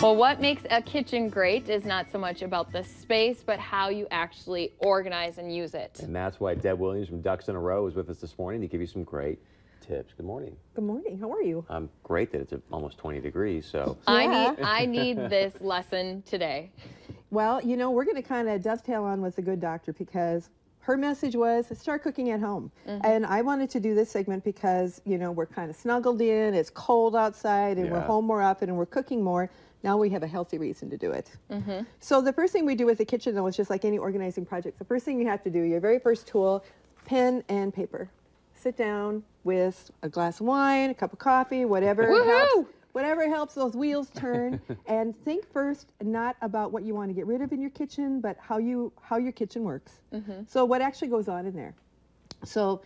Well, what makes a kitchen great is not so much about the space, but how you actually organize and use it. And that's why Deb Williams from Ducks in a Row is with us this morning to give you some great tips. Good morning. Good morning. How are you? I'm great that it's almost 20 degrees, so. Yeah. I need this lesson today. Well, you know, we're going to kind of dovetail on with the good doctor because her message was start cooking at home. And I wanted to do this segment because, you know, we're kind of snuggled in, it's cold outside, and we're home more often and we're cooking more. Now we have a healthy reason to do it. So the first thing we do with the kitchen, though, is just like any organizing project. The first thing you have to do, your very first tool, pen and paper. Sit down with a glass of wine, a cup of coffee, whatever helps. Whatever helps those wheels turn, and think first not about what you want to get rid of in your kitchen, but how your kitchen works. So what actually goes on in there. So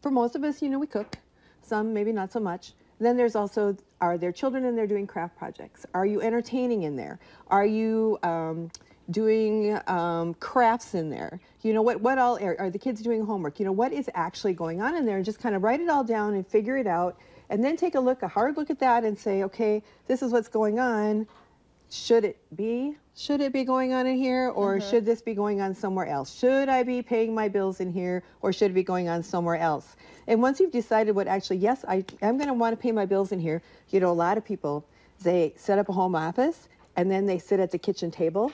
for most of us, you know, we cook. Some maybe not so much. Then there's also, are there children in there doing craft projects? Are you entertaining in there? Are you doing crafts in there? You know, what all are the kids doing homework? You know, what is actually going on in there? And just kind of write it all down and figure it out. And then take a hard look at that and say, okay, this is what's going on. Should it be going on in here, or should this be going on somewhere else? Should I be paying my bills in here, or should it be going on somewhere else? And once you've decided what actually, yes, I am going to want to pay my bills in here, you know, a lot of people, they set up a home office and then they sit at the kitchen table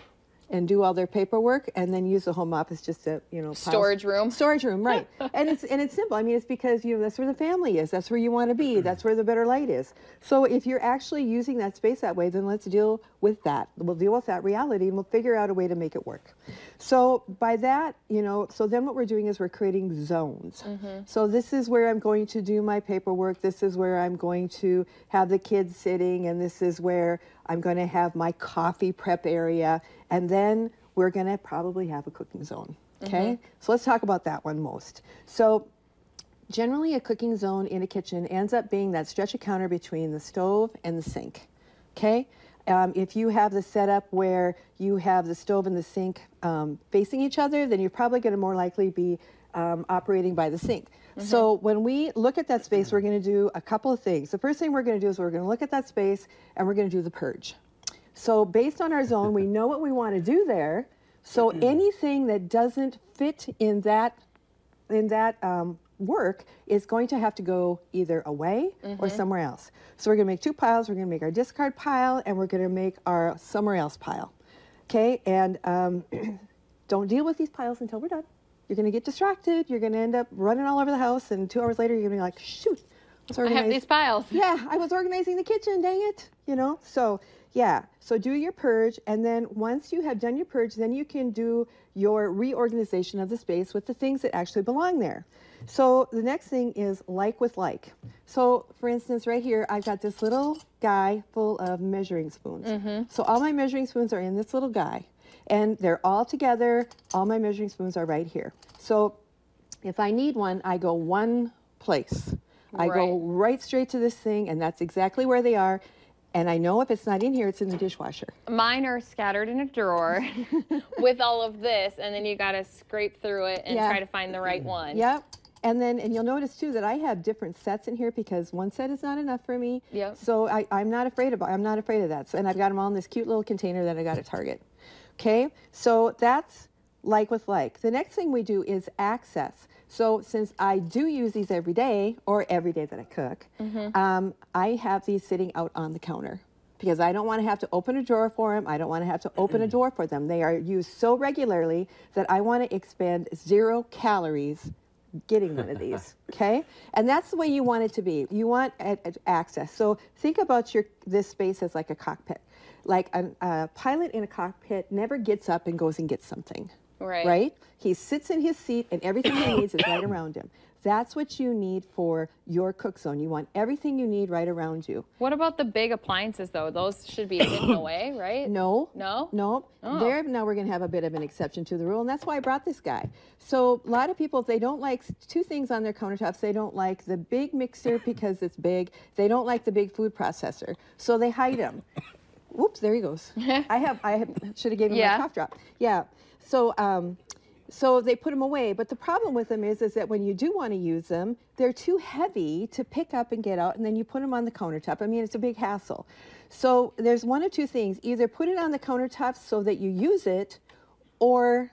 and do all their paperwork, and then use the home office just to, you know, storage room. Storage room, right? and it's simple. I mean, it's because, you know, that's where the family is. That's where you want to be. That's where the better light is. So if you're actually using that space that way, then let's deal with that. We'll deal with that reality, and we'll figure out a way to make it work. So by that, you know, so then what we're doing is we're creating zones. So this is where I'm going to do my paperwork. This is where I'm going to have the kids sitting, and this is where I'm going to have my coffee prep area. And then we're going to probably have a cooking zone. Okay, so let's talk about that one most. So generally a cooking zone in a kitchen ends up being that stretch of counter between the stove and the sink. Okay, if you have the setup where you have the stove and the sink facing each other, then you're probably going to more likely be operating by the sink. So when we look at that space, we're going to do a couple of things. The first thing we're going to do is we're going to look at that space and we're going to do the purge. So based on our zone, we know what we want to do there. So anything that doesn't fit in that work is going to have to go either away or somewhere else. So we're going to make two piles. We're going to make our discard pile, and we're going to make our somewhere else pile. Okay, and don't deal with these piles until we're done. You're going to get distracted. You're going to end up running all over the house, and 2 hours later, you're going to be like, shoot, I have these piles. Yeah, I was organizing the kitchen, dang it, you know? So, yeah, so do your purge, and then once you have done your purge, then you can do your reorganization of the space with the things that actually belong there. So the next thing is like with like. So, for instance, right here, I've got this little guy full of measuring spoons. So all my measuring spoons are in this little guy. And they're all together. All my measuring spoons are right here. So if I need one, I go one place. I go right straight to this thing, and that's exactly where they are. And I know if it's not in here, it's in the dishwasher. Mine are scattered in a drawer with all of this, and then you got to scrape through it and try to find the right one. Yep. And you'll notice too that I have different sets in here because one set is not enough for me. Yep. So I'm not afraid of that. So, and I've got them all in this cute little container that I got at Target. Okay, so that's like with like. The next thing we do is access. So since I do use these every day, or every day that I cook, I have these sitting out on the counter because I don't want to have to open a drawer for them. I don't want to have to open a door for them. They are used so regularly that I want to expend 0 calories getting one of these, okay? And that's the way you want it to be. You want access. So think about this space as like a cockpit. Like a pilot in a cockpit never gets up and goes and gets something, right? He sits in his seat and everything he needs is right around him. That's what you need for your cook zone. You want everything you need right around you. What about the big appliances, though? Those should be hidden away, right? No. No? No. Oh. There, now we're going to have a bit of an exception to the rule, and that's why I brought this guy. So a lot of people, they don't like 2 things on their countertops. They don't like the big mixer because it's big. They don't like the big food processor, so they hide them. Whoops, there he goes. I should have given him a cough drop. Yeah. So So they put them away. But the problem with them is that when you do want to use them, they're too heavy to pick up and get out, and then you put them on the countertop. I mean, it's a big hassle. So there's one of two things. Either put it on the countertop so that you use it, or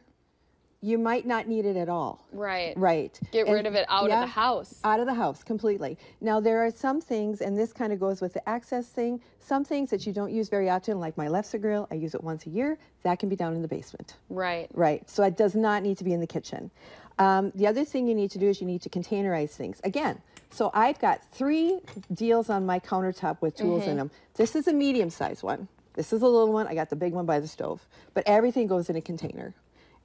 you might not need it at all. Right. Right. Get rid of it out of the house. Out of the house, completely. Now, there are some things, and this kind of goes with the access thing, some things that you don't use very often, like my Lefse grill, I use it once a year. That can be down in the basement. Right. Right. So it does not need to be in the kitchen. The other thing you need to do is you need to containerize things. Again, so I've got 3 deals on my countertop with tools in them. This is a medium-sized one. This is a little one. I got the big one by the stove. But everything goes in a container.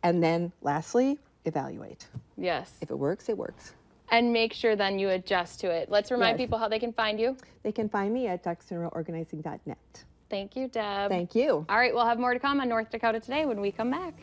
And then lastly, evaluate. Yes. If it works, it works. And make sure then you adjust to it. Let's remind people how they can find you. They can find me at DuxtonRoWorganizing.net. Thank you, Deb. Thank you. All right, we'll have more to come on North Dakota Today when we come back.